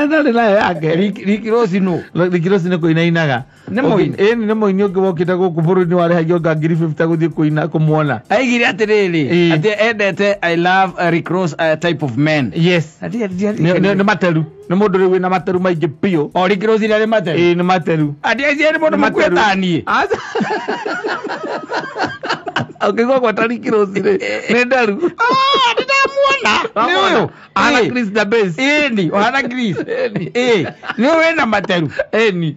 Ndari nayo yake
likirosi no.
Likirosi niko inainaga. Nĩ mũini ũngĩ wokĩte gũkũ bũrũri-inĩ warehagio nga 50 gũthiĩ kũina kũmuona.
Aigire atĩrĩrĩ atĩ endete I love Rick Ross type of men.
Yes. Nĩ materu. Nĩ mũndũ rĩu wĩna materu maingĩ piũ.
O Rick Ross nĩ materu.
Nĩ materu.
Nĩ mũndũ mũkwetanie.
Ũkĩgwa gwata Rick Ross nĩ ndaru.
Ndamuona. Nĩ ũyũ.
Ana Chris the Best.
Ni ohana Chris. Nĩ wĩna materu.
Ni.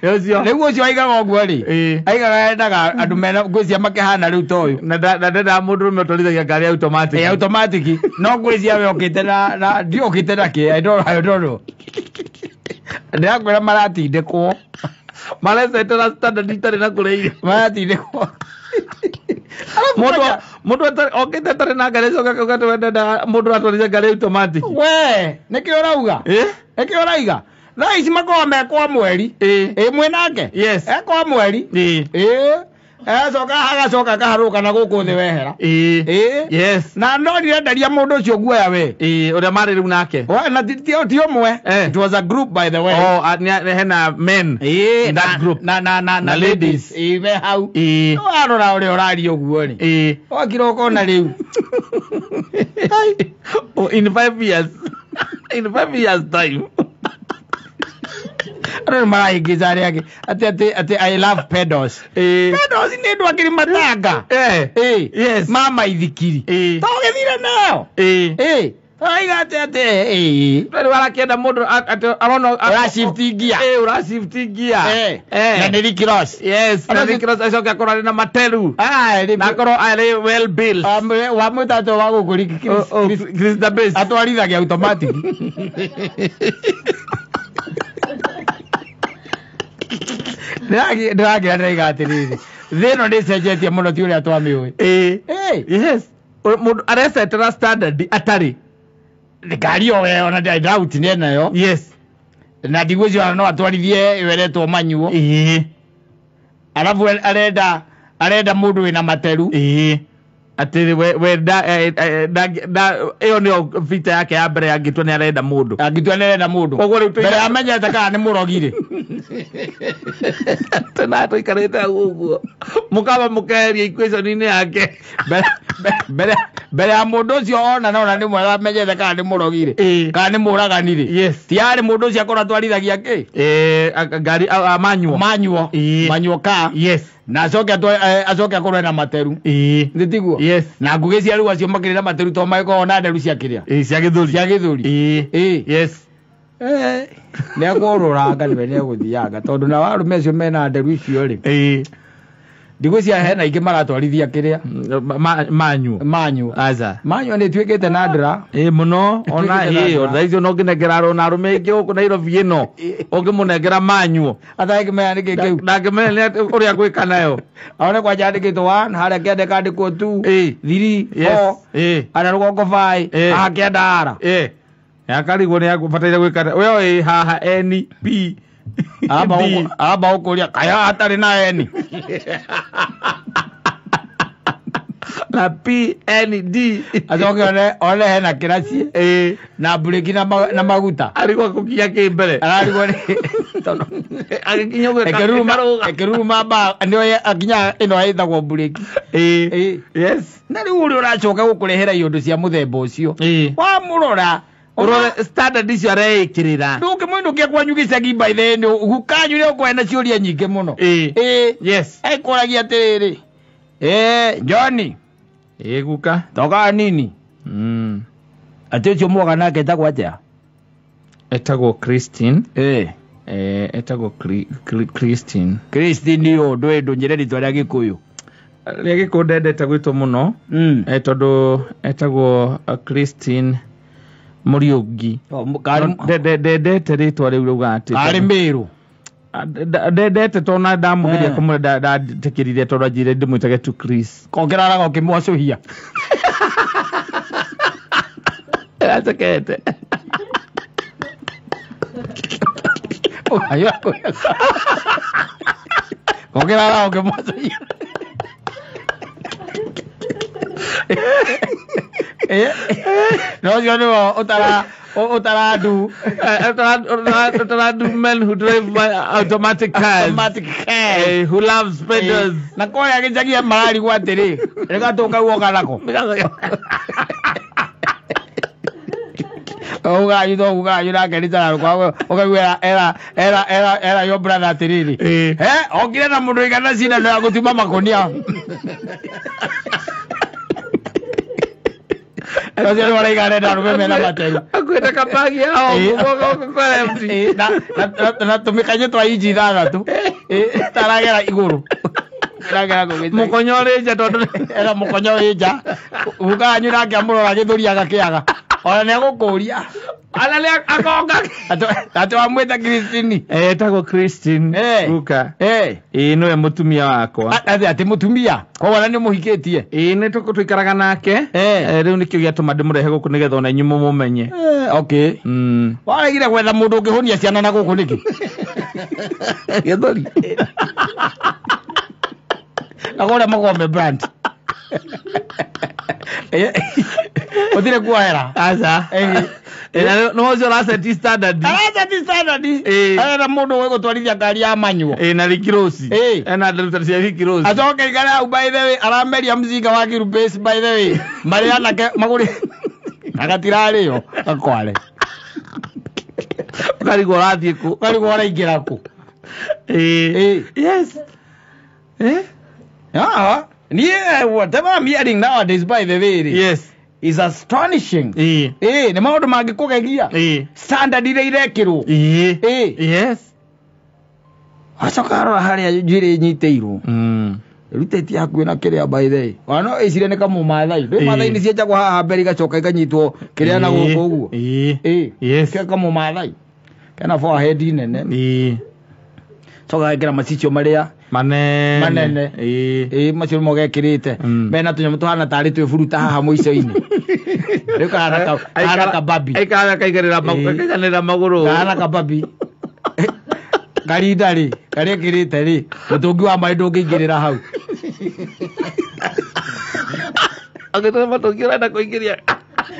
Ũcio. Rĩu ũcio aigaga ũguo rĩ. Aigaga endaga andũ mena ngwĩcia makĩhana rĩu ta ũyũ.
Na ndenda mũndũ ũrũme ũtwarithagia ngari automatic.
Automatic. No ngwĩcia we ũkĩte na ndiokĩte na kĩ. I don't know. Ndĩrakwĩra maratindĩkwo.
Marecetera standard itarĩ na kũrĩa
maratindĩkwo.
Mũndũ okĩte atarĩ na ngari coka kaugate wendenda mũndũ atwarithia ngari automatic.
We nĩkĩ ũrauga? Nĩkĩ ũrauga? Thaa ici makorwo mekwa mweri. Mwĩ nake?
Yes.
Ekwa mweri? Agacoka akaharũka na gũkũ thĩ wehera.
Yes.
Na no ndirenderia mũndũ ũcio guoya we.
Ũrĩa marĩ rĩu nake.
Na ti ũmwe. It was a group by the way.
Hena men in that group.
Na ladies. Me hau. Warora ũrĩa ũraria ũguo rĩ. Wakira ũkona rĩu.
In 5 years. In 5 years time.
Ano maraingiza yake ati I love pedals. Pedals ni ndo akiri matanga. Yes. Mama ithikiri. Togethire nayo. Aiga ate.
Ndio warakienda mundu arona
ura shift gear.
Ura shift gear.
Na ni Rick Ross.
Yes. Na Rick Ross acoka korana na materu. Na koro ale well built.
Wa mutato wa gukuri
Chris the Best.
Atwarithagia automatic. Ndĩragira ndaiga atĩrĩrĩ thĩ ĩno ndĩcenjetie mũno ti ũrĩa twamĩũĩ.
Yes. Mũndũ arecetera standard atarĩ.
Ngari o we ona ndauti nĩ nayo.
Yes.
Na ndigwĩciria no atwarithie weretwo manyuo. Alafu arenda mũndũ wĩna materu. Atiri we da eo nio vita yake ya mbere angitwa ni arenda mundu mbere amenyete kana ni murogire
tena toikarete uguo mukaba mukeria equation-ini yake
mbere ya mundu ucio ona ni mwega amenyete kana ni murogire kana ni muraganire tiari mundu ucio akora twarithagia ki
ngari
manyuo ka na acoke akorwo na materu nditiguo na ngugi cia riu acio makirira materu to maiko na nderu cia kiria
cia githuri
yes ne agorora ngani ne guthianga tondu na warume acio mena nderu icio ri ndigwĩcia hena ingĩ maratwarithia kiria manyu
aza
manyu nĩ tuĩkĩte na ndra
mũno ona thaa icio no ngĩnengera arona arũme ingĩ gũkũ Nairobi ĩno ũngĩmũnengera manyu
atakĩmenya nĩkĩ kĩu
ndangĩmenya ũrĩa gwĩka nayo
aone kwanja andĩkĩtwo 1 harĩa kĩande kandĩkwo 2 3 4 ana rũgongo 5 akĩenda ara
yakarigwo nĩ agũbataire gwĩka we haha NP
aba ukuria kaya atari na eni
na PND
azoke ole hena kirasi na breki na maguta
arigwa kukia kimbere
arigwa
agikinyo
ekeruma ba ndio akinya ino aithagwo breki
yes
na riu uri uracoka gukurehera iondu cia muthemba ucio wa murora
urore standard icio areikirira
nduke mundu kia kwanyu gicagi by the end gukanyu rio kwenda ciuria nyingi muno
yes
ekuragia atiriri Johnny
guka
toka nini ati ucio mwoga nake etagwo atia
etagwo Christine etagwo Christine
yo ndwendu nyire ritwa ria Gikuyu
ria Gikuyu ndendete gwitwo muno tondu etagwo Christine Muriugi ndendete ritwa riu rugati
ari Miru
ndendete tona ndamugiria kumwe ndatikirire tondu njire ndimwitage tu Chris
kongerara gokimwacuhia
atakete
ayo kongerara gokimwacuhia no yo no utara do
men who drive automatic cars who loves spiders
na ko ya gijagia marari gwatiri rega toka uoka nako uga yuda gerita kwa uga era your brother tiriri okire na mundu igana cina no agutuma makonia Roger wala igare na rume na mateu
akwenda kabagi hao kwa empty
na tumikanye twa iji thana tu taragera iguru taragera go
mukonyoreja tondu
era mukonyoreja uga nyura ngiamurora githuri agakiaga ona ne gukuria ala le akonga atu amweta Christine
tago Christine uka no mutumia wakwa
ati mutumia kwa wana ni muhikitie
ni tukutwikaraga nake riu nikio giatuma ndimurehe guku nigetha ona nyumu mumenye
okay waregire gwetha mundu ungihonia ciana na guku niki
githuri
agora magome brand odire kuahera
asa no zo la set standard era
mundu we gutwarithia ngari ya manyuo
na likirosi na ndruta cia likirosi
atoke igara au by the way arameria mzinga wa kirubase by the way mariana ke maguri agatirari yo akware
kari gorathie ku
kari gora ingira ku
yes
whatever I'm hearing nowadays by the way
yes
is astonishing ni maundu mangikugegia standard ile irekirwo
yes
acokara haria njire nyiteiru ruteti yaku na kiria by the way wana icire ne kamu mathai ndo mathai ni cienjagwo haha mbere igacoka ikanyitwo kiria na guku uguo
yes
kia kamu mathai kana forehead nene coka ikira macicio maria manene macio mogekirite mena tunyamu tuhana tari twi furuta haha muico-ini riu kana kababi
aikara kaiganira maguru
kana kababi garidari kari kirite ri mutungi wa mai ndungingirira hau
agitwa mutungi urenda kuingiria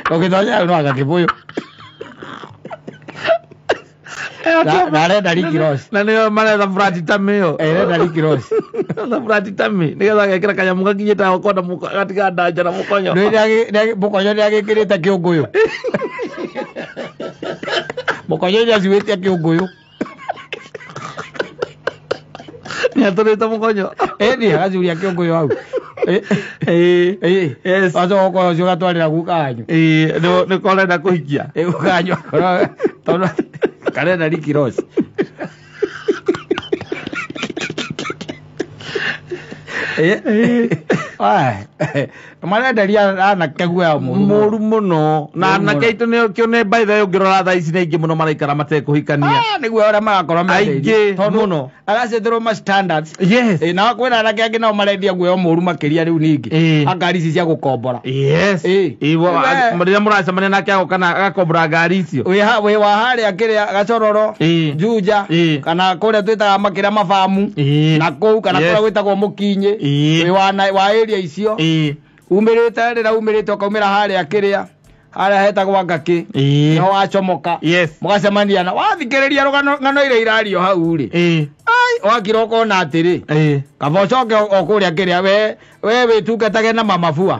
ogithonya no agakibuyu na renda rikirosi
na nio maretha frati tamio
renda rikirosi
na frati tami nigetha gekira kanyamu gakinyita ukonda gatiga ndanja na mukonyo
mukonyo ni agikirite kiunguyu mukonyo ni aciwitie kiunguyu
ni aturite mukonyo
ni agacuria kiunguyu hau
yes
azo ko cio gatwarira gukanyu
ni korenda kuhikia
ukanyu tondu karenda rikirosi marenderia anake guoya
muru muno na anake aitu nio kione by the way ngirora thaa ici ningi muno maraikara matekuhikania
niguo aria marakorwo
aingi muno
aracethirwo ma standards
yes
na kwina anake angi nao marendia guoya muru makiria riu ningi ngari ici cia gukombora
yes maria muracemania nake agokana agakombora ngari icio
we wa haria kiria gacororo Juja kana kuria twitaga makiria mafamu na kou kana kuria gwitagwo mukinyi we wa area icio umirite rira umirite ukaumira haria kiria haria hetagwo ngaki no wacomoka mugacemania na wathikiriria ngano ire irario hau ri ai wakira ukona atiri kaba ucoke okuria kiria we witungatage na mamafua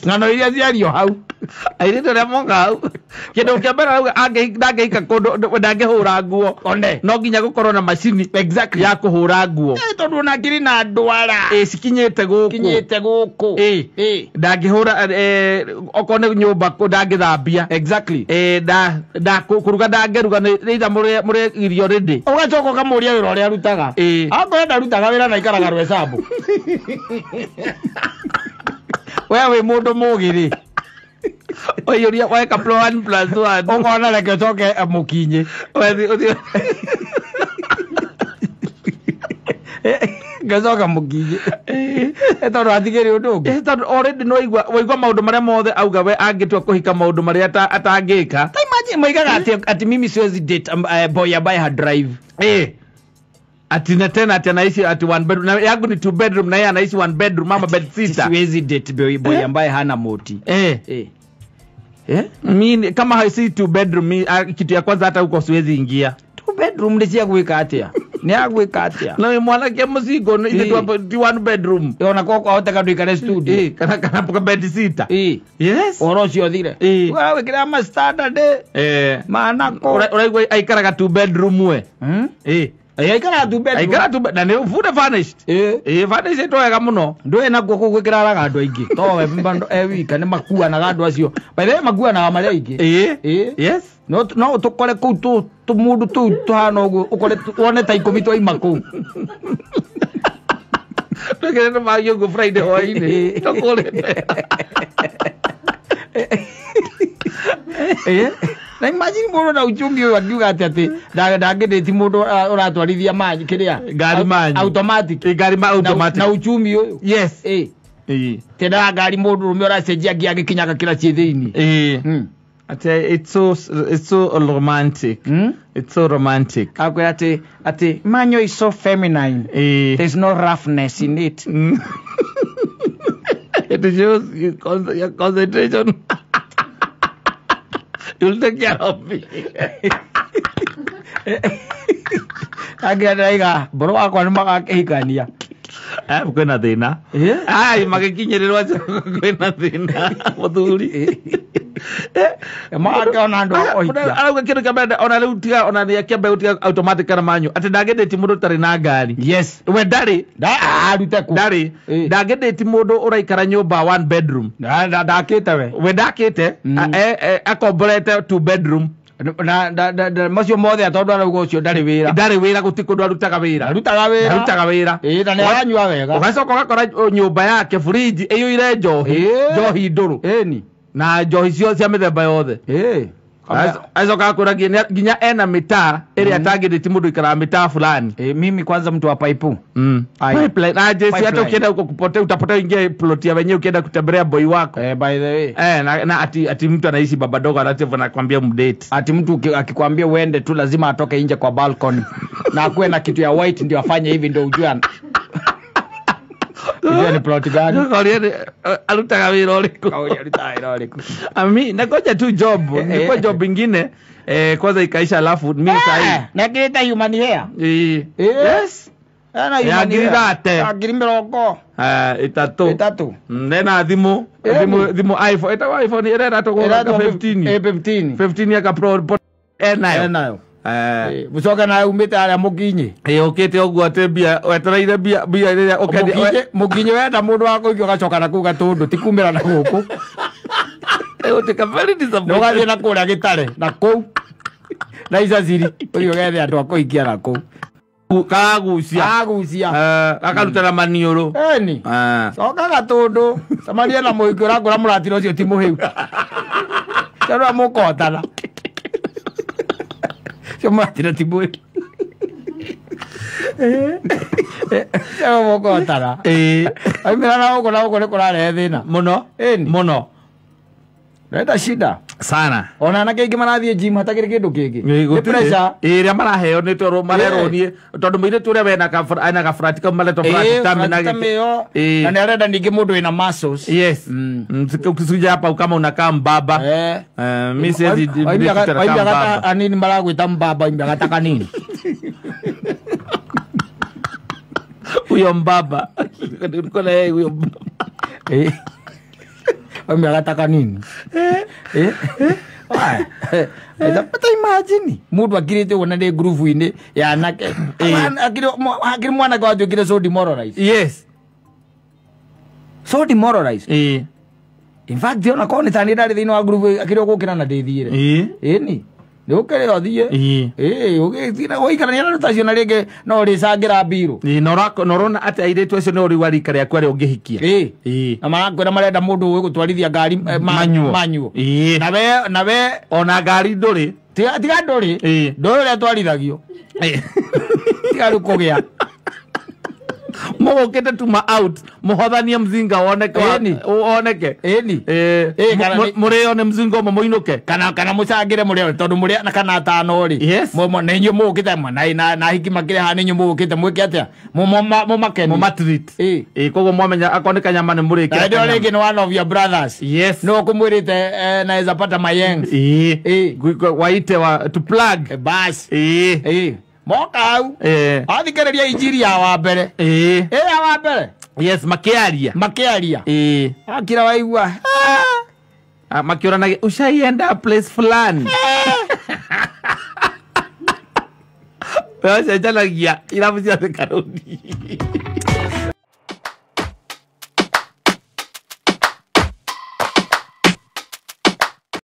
ngano iria ciario hau
airito ria monga hau kindu kia mbere hau angeika kundu ndangihura nguo no nginya gukorwo na macini
exactly
ya kuhura nguo
tondu na ngiri na ndwara
cikinyite guku ndangihura okone nyumba ndangithambia
exactly
kuruga ndangeruga neitha muri irio ready
ugacoka ukamuria wira uria arutaga akorwo ndarutaga wira na ikaraga rwecabu wewe mundu mugiri
oyoria wa ka 1+1
ukona reke toke mukinye gazoka mukinye eto atigeri undu
already no igwa maundu maria mothe auga we angitua kuhika maundu maria atangika
imagine moigaga ati mimi siwezi date boy ambaye ha drive
ati na tena ati anaishi ati 1 bedroom na yangu ni 2 bedroom na yeye anaishi 1 bedroom mama bed sitter
siwezi date boy ambaye hana moti
mimi kama haisi 2 bedroom kitu ya kwanza hata huko siwezi ingia
2 bedroom ndio kuweka atia ni agwika atia
na mwana kia muzigo ni 1 bedroom
yona koko ahoteka ndikare studio
kana poka bed sitter yes
orocio thire wewe kira ma standard maana ko
uraigwa aikaraga 2 bedroom we
aikara 2 bedroom
na ne food furnished furnished to wega muno
ndwe na guko gwikiraga andu aingi to we mbando wika ni makua na andu acio by the way makua na mari aingi
yes
no tukore ku tu mundu tu tuhana uguo ukore wone ta ikumi twa imaku
tukire no mayo go Friday hoine tukore
na imagine mundu na uchumi wakiuga ati ndangedeti mundu uratwarithia maji kiria
gari maji
automatic
gari ma automatic
na uchumi uyu
yes
tena gari mundu rume uracenjia ngiagikinyaga kira ciithini
it's so romantic it's so romantic
akwe ati manyo is so feminine there's no roughness in it
it shows your concentration. You'll take care of me.
Agera bro wako ni magakihikania
kwena thina ai magikinyirwa kwena thina muthuri
maaka ona ndo oikia
arauga kindu kabenda ona riu tiga ona ni akiamba utiga automatic kana manyu ati ndagedeti mundu tari na ngari
yes
we ndari
arute ku
ndari ndagedeti mundu uraikara nyumba 1 bedroom
ndakite we
ndakite akomborete 2 bedroom
na macio mothe atondu arauga ucio ndari wira
gutikundu arutaga wira
arutaga wira na ni aranyua wega
ugacoka ugakora nyumba yake fridge iyuire njohi nduru na njohi cio cia mithemba yothe aizoka kuragia ginya ena mitaa iri atagedeti mundu ikara mitaa fulani
mimi kwanza mtu wa pipe
pipeline na jesi hata ukienda huko kupotea utapotea ingia plot ya wenyewe ukienda kutembelea boy wako
by the way
na ati mtu anaishi baba dogo anataka anakuambia mdate
ati mtu akikwambia uende tu lazima atoke nje kwa balcony na akuwe na kitu ya white ndio afanye hivi ndio ujue Ile ni plot gani?
Kauli alutaka wira uliku.
Kauli alutaka wira uliku.
Ami nakoja tu job, nilikuwa job nyingine kwanza ikaisha alafu mimi sahi.
Na kileta human hair.
Yes.
Ana human hair. Agirimiroko. Itatu.
Ndena thimu iPhone. Eta iPhone era to 15. 15 ya ka pro nayo.
Mucoka na umite aria mukinyi
ukite oguo ate bia wetereire bia iria
ukende mukinyi wenda mundu wa kuigio gacoka na kuga tundu tikumira na guku
utika very disappointed
no gathie na kuria gitare na ku na icaciri urio gethe andu akuikia na ku kagucia
akalutana maniuru
eni coka gatundu samaria na muikio rakura muratiro ucio ti muhiu cyarwa mukotana Cuma tidak tibu. Cuma mau kau tara. Aku mila nak kau lehena.
Mono.
Reda shida
sana.
Ona na kegi mana dia gym hata kiri kedo kegi.
Pressure. Area mana heo ni toro malero ni. Todo mire tu rebe na kafrati kau male to frati kami na.
Na ni reda ni gemodo ina muscles.
Yes. Ukisuja hapa kama unakaa mbaba. Mimi siwezi
kata anini mala kuita mbaba imbia kata kanini.
Uyo mbaba. Kuna yeye uyo mbaba.
Imbia kata kanini. Pata imagine mudu akirite wona de groove ine ya nake akiri mwana kwa jo kire so demoralized.
Yes.
So demoralized. In fact, they ona kone tani dali dino groove akiri okukira na de thire. Ni. Nĩ ũkĩrĩ ũthiĩ ũgĩtina gũikarania na tacio na rĩngĩ no rĩcangira mbirũ
norona atĩ airĩtu acio nĩ ũrĩ wa rika rĩaku arĩa ũngĩhikia
na marakwĩra marenda mũndũ gũtwarithia ngari manyuo na we
ona ngari ndũrĩ
tiga ndũrĩ ũrĩa twarithagio tiga rĩu kũgĩa
mũgũkĩte tuma out mũhothanie mzinga woneke mũrĩone mzinga ũmwe mũinũke
kana mũcangĩre mũrĩone tondũ mũrĩa na kana atano rĩ nĩ inyuĩ mũgũkĩte na hiki makĩrĩ haha nĩ inyuĩ mũgũkĩte mwĩke atĩa
mũmatreat koguo mwamenya akorwo nĩ kanyama nĩ mũrĩkĩra
ndio rĩngĩ nĩ one of your brothers no kũmwĩrĩte naweza pata mayengs
waite to plug
bas moka hau athikĩrĩria injiri ya wa mbere ya wa mbere
yes makĩaria
akira waigua
makioranagia ushaienda place fulani wecenjanagia irabu cia thĩ karũni